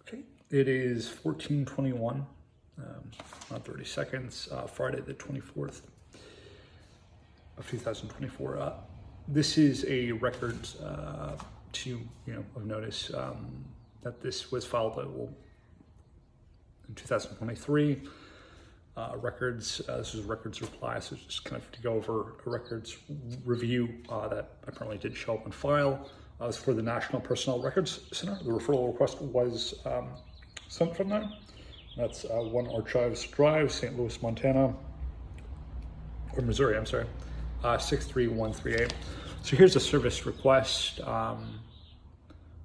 Okay, it is 14:21, not 30 seconds, Friday the 24th of 2024. This is a record of notice that this was filed in 2023. Records, this is records reply, so just kind of to go over a records review that apparently did show up on file. It was for the National Personnel Records Center. The referral request was sent from there. That's 1 Archives Drive, St. Louis, Montana, or Missouri, I'm sorry, 63138. So here's a service request.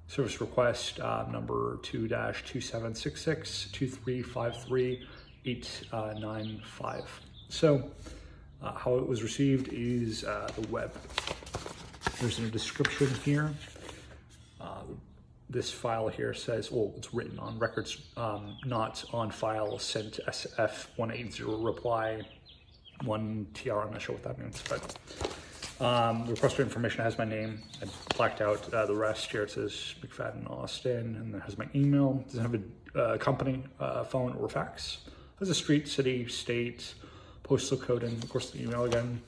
Service request number 2-2766-2353-895. So how it was received is the web. There's a description here. This file here says, well, it's written on records not on file, sent SF180 reply 1TR. I'm not sure what that means, but the request for information has my name. I blacked out the rest here. It says McFadden Austin, and it has my email. It doesn't have a company phone or fax. It has a street, city, state, postal code, and of course the email again.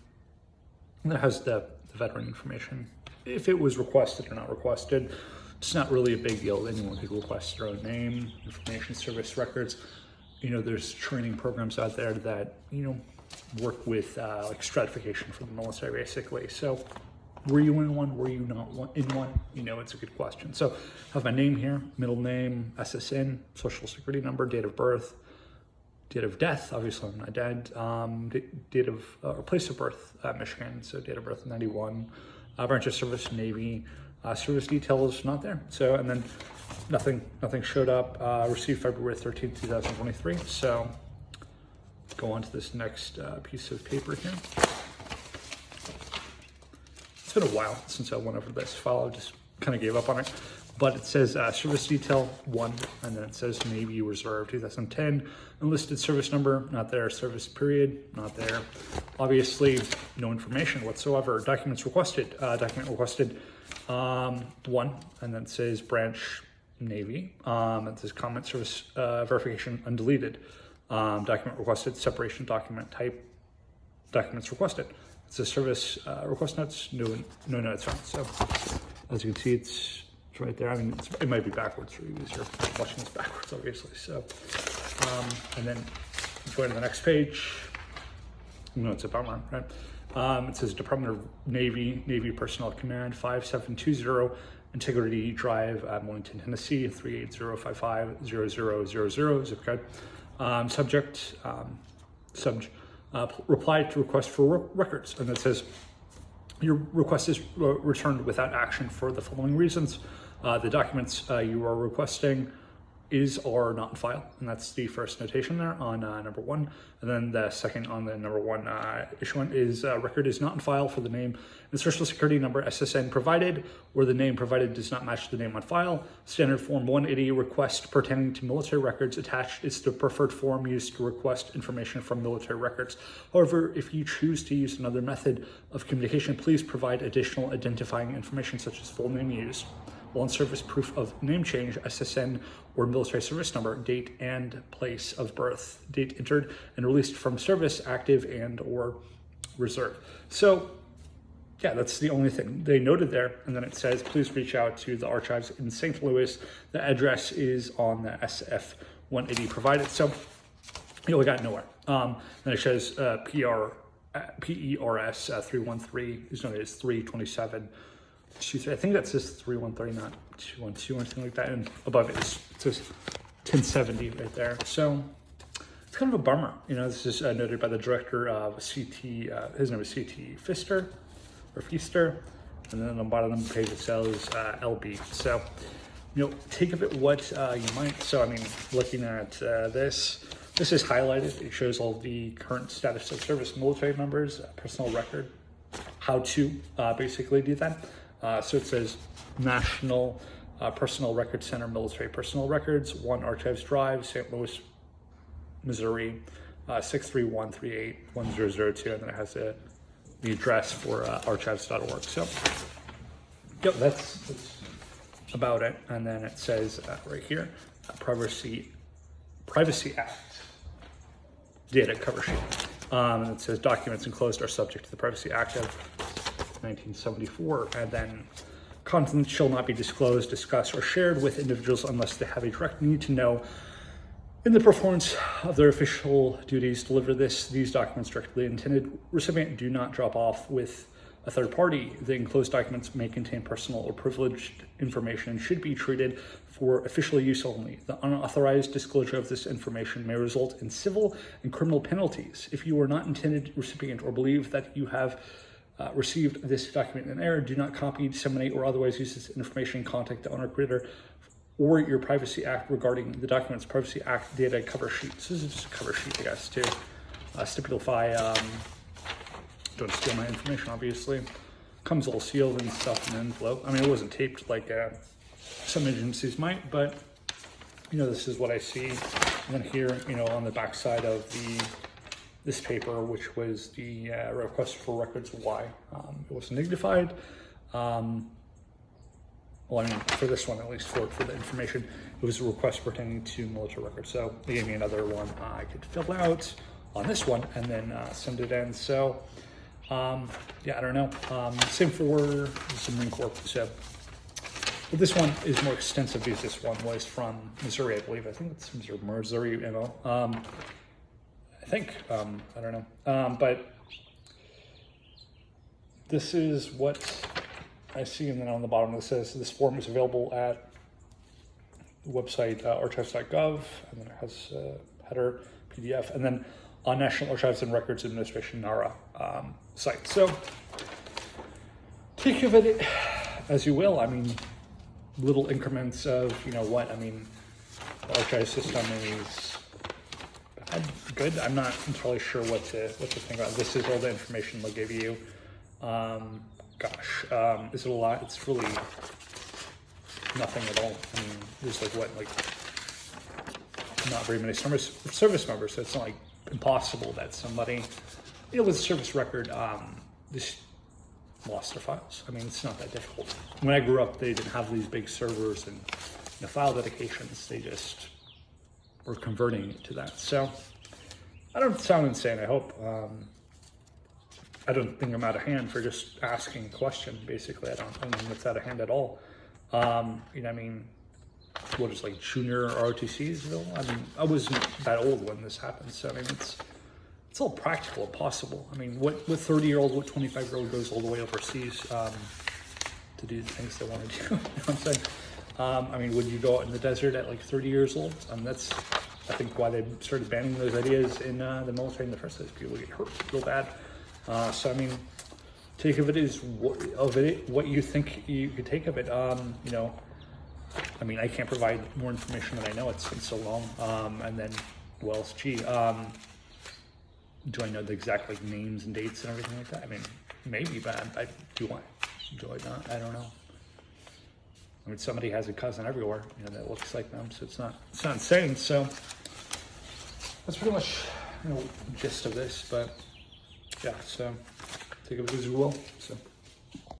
And it has the veteran information. If it was requested or not requested, it's not really a big deal. Anyone could request their own name, information service records. You know, there's training programs out there that, work with like stratification for the military, basically. So were you in one? Were you not in one? It's a good question. So I have my name here, middle name, SSN, social security number, date of birth, date of death, obviously I'm not dead, date of, or place of birth, Michigan, so date of birth 91, branch of service, Navy, service details not there. So, and then nothing showed up, received February 13th, 2023. So go on to this next piece of paper here. It's been a while since I went over this file. I just kind of gave up on it. But it says service detail 1, and then it says Navy Reserve 2010. Enlisted service number, not there. Service period, not there. Obviously, no information whatsoever. Documents requested. Document requested 1, and then it says branch Navy. It says comment service verification undeleted. Document requested, separation document type, documents requested. It says service request notes, no notes found. So as you can see, it's right there. I mean, it might be backwards for you as you're watching this backwards, obviously. So, and then going to the next page, it's a bummer, right? It says Department of Navy Personnel Command 5720, Integrity Drive, Wilmington, Tennessee 380550000, zip code. Subject, reply to request for records, and it says your request is returned without action for the following reasons. The documents you are requesting are not in file, and that's the first notation there on number 1. And then the second on the number 1 issuant is record is not in file for the name and social security number SSN provided, or the name provided does not match the name on file. Standard form 180 request pertaining to military records attached is the preferred form used to request information from military records. However, if you choose to use another method of communication, please provide additional identifying information such as full name used, on service proof of name change, SSN, or military service number, date and place of birth, date entered and released from service, active and or reserve. So yeah, that's the only thing they noted there. And then it says, please reach out to the archives in St. Louis. The address is on the SF 180 provided. So we got nowhere. Then it shows PERS 313 is known as 327. I think that says 313, not 212, anything like that. And above it says 1070 right there. So it's kind of a bummer. This is noted by the director of CT. His name is CT Feaster. And then on the bottom of the page it says LB. So, take of it what you might. So, I mean, looking at this is highlighted. It shows all the current status of service military members, personnel record, how to basically do that. So it says National Personnel Record Center, Military Personnel Records, 1 Archives Drive, St. Louis, Missouri, 63138-1002, and then it has the address for archives.org. So, yep, that's about it. And then it says right here, Privacy Act data cover sheet. And it says documents enclosed are subject to the Privacy Act of 1974, and then content shall not be disclosed, discussed, or shared with individuals unless they have a direct need to know in the performance of their official duties. Deliver these documents directly. Intended recipient do not drop off with a third party. The enclosed documents may contain personal or privileged information and should be treated for official use only. The unauthorized disclosure of this information may result in civil and criminal penalties. If you are not intended recipient or believe that you have received this document in error, do not copy, disseminate, or otherwise use this information. Contact the owner, creator, or your Privacy Act regarding the documents. Privacy Act data cover sheet. So this is just a cover sheet, I guess, too. Stipulify, don't steal my information, obviously. Comes all sealed and stuff in an envelope. I mean, it wasn't taped like some agencies might, but, this is what I see. And then here, on the back side of this paper, which was the request for records why it wasn't dignified. Well, I mean, for this one, at least for the information, it was a request pertaining to military records. So they gave me another one I could fill out on this one and then send it in. So, yeah, I don't know. Same for the Marine Corps. So, but this one is more extensive because this one was from Missouri, I believe. I think it's Missouri, I think, I don't know. But this is what I see, and then on the bottom it says this form is available at the website archives.gov, and then it has a header, PDF, and then on National Archives and Records Administration, NARA site. So take of it as you will. I mean, little increments of, what, I mean, the archive system is bad, good. I'm not entirely sure what to think about. This is all the information they'll give you. Gosh, is it a lot? It's really nothing at all. I mean, there's not very many service members, so it's not like impossible that somebody, with a service record, just lost their files. I mean, it's not that difficult. When I grew up, they didn't have these big servers and file dedications. They just were converting to that. So I don't sound insane, I hope. I don't think I'm out of hand for just asking a question, basically. I don't think it's out of hand at all. What is junior ROTCs available? I mean, I wasn't that old when this happened, so I mean, it's all practical and possible. I mean, what 30-year-old, what 25-year-old goes all the way overseas to do the things they want to do? You know what I'm saying? I mean, would you go out in the desert at 30 years old? That's, I think, why they started banning those ideas in the military in the first place. People get hurt real bad. So I mean, take of it is what you think you could take of it. I mean, I can't provide more information than I know. It's been so long. And then, well, else? Do I know the exact names and dates and everything like that? I mean, maybe, but do I not? I don't know. I mean, somebody has a cousin everywhere, that looks like them, so it's not insane. So that's pretty much the gist of this, but. Yeah, so take it as you will. So.